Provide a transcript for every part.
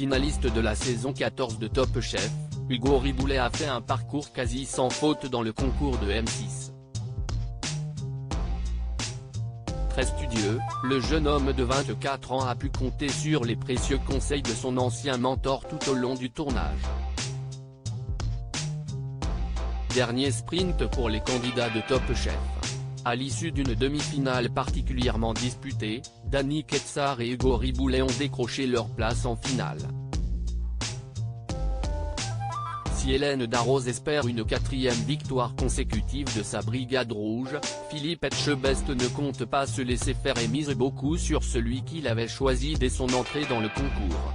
Finaliste de la saison 14 de Top Chef, Hugo Riboulet a fait un parcours quasi sans faute dans le concours de M6. Très studieux, le jeune homme de 24 ans a pu compter sur les précieux conseils de son ancien mentor tout au long du tournage. Dernier sprint pour les candidats de Top Chef. À l'issue d'une demi-finale particulièrement disputée, Dany Quetsart et Hugo Riboulet ont décroché leur place en finale. Si Hélène Darroze espère une 4e victoire consécutive de sa brigade rouge, Philippe Etchebest ne compte pas se laisser faire et mise beaucoup sur celui qu'il avait choisi dès son entrée dans le concours.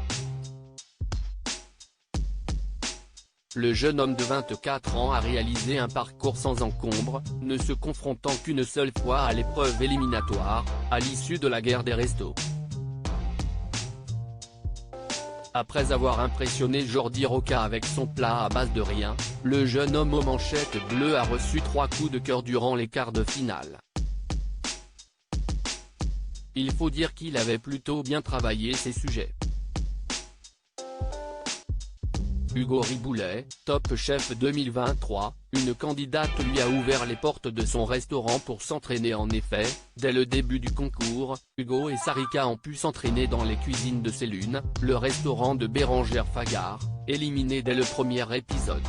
Le jeune homme de 24 ans a réalisé un parcours sans encombre, ne se confrontant qu'une seule fois à l'épreuve éliminatoire, à l'issue de la guerre des restos. Après avoir impressionné Jordi Roca avec son plat à base de rien, le jeune homme aux manchettes bleues a reçu 3 coups de cœur durant les quarts de finale. Il faut dire qu'il avait plutôt bien travaillé ses sujets. Hugo Riboulet, Top Chef 2023, une candidate lui a ouvert les portes de son restaurant pour s'entraîner. En effet, dès le début du concours, Hugo et Sarika ont pu s'entraîner dans les cuisines de Célune, le restaurant de Bérengère Fagard, éliminé dès le premier épisode.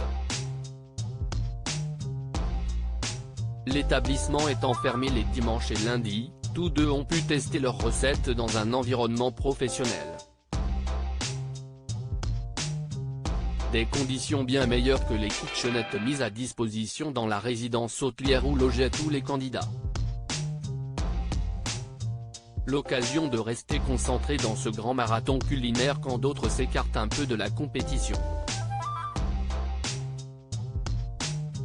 L'établissement étant fermé les dimanches et lundis, tous deux ont pu tester leurs recettes dans un environnement professionnel. Des conditions bien meilleures que les kitchenettes mises à disposition dans la résidence hôtelière où logeaient tous les candidats. L'occasion de rester concentré dans ce grand marathon culinaire quand d'autres s'écartent un peu de la compétition.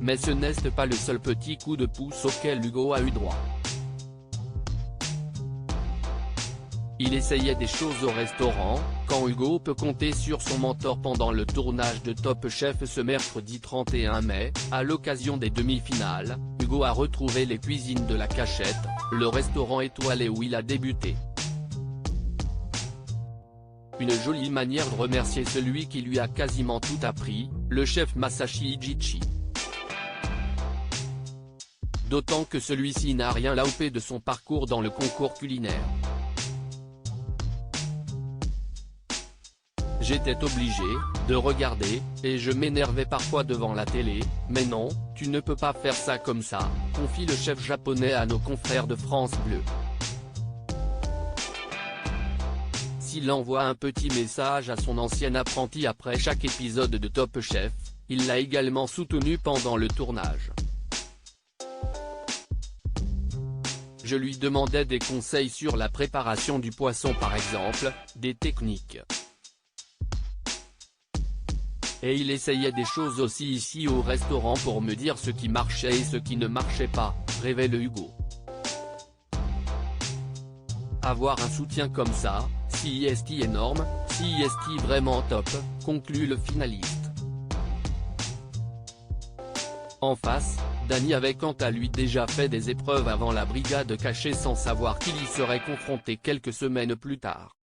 Mais ce n'est pas le seul petit coup de pouce auquel Hugo a eu droit. Il essayait des choses au restaurant, quand Hugo peut compter sur son mentor pendant le tournage de Top Chef ce mercredi 31 mai, à l'occasion des demi-finales, Hugo a retrouvé les cuisines de La Cachette, le restaurant étoilé où il a débuté. Une jolie manière de remercier celui qui lui a quasiment tout appris, le chef Masashi Ijichi. D'autant que celui-ci n'a rien laupé de son parcours dans le concours culinaire. J'étais obligé de regarder, et je m'énervais parfois devant la télé, mais non, tu ne peux pas faire ça comme ça, confie le chef japonais à nos confrères de France Bleu. S'il envoie un petit message à son ancien apprenti après chaque épisode de Top Chef, il l'a également soutenu pendant le tournage. Je lui demandais des conseils sur la préparation du poisson par exemple, des techniques. Et il essayait des choses aussi ici au restaurant pour me dire ce qui marchait et ce qui ne marchait pas, révèle Hugo. Avoir un soutien comme ça, si est énorme, si est vraiment top, conclut le finaliste. En face, Dany avait quant à lui déjà fait des épreuves avant la brigade cachée sans savoir qu'il y serait confronté quelques semaines plus tard.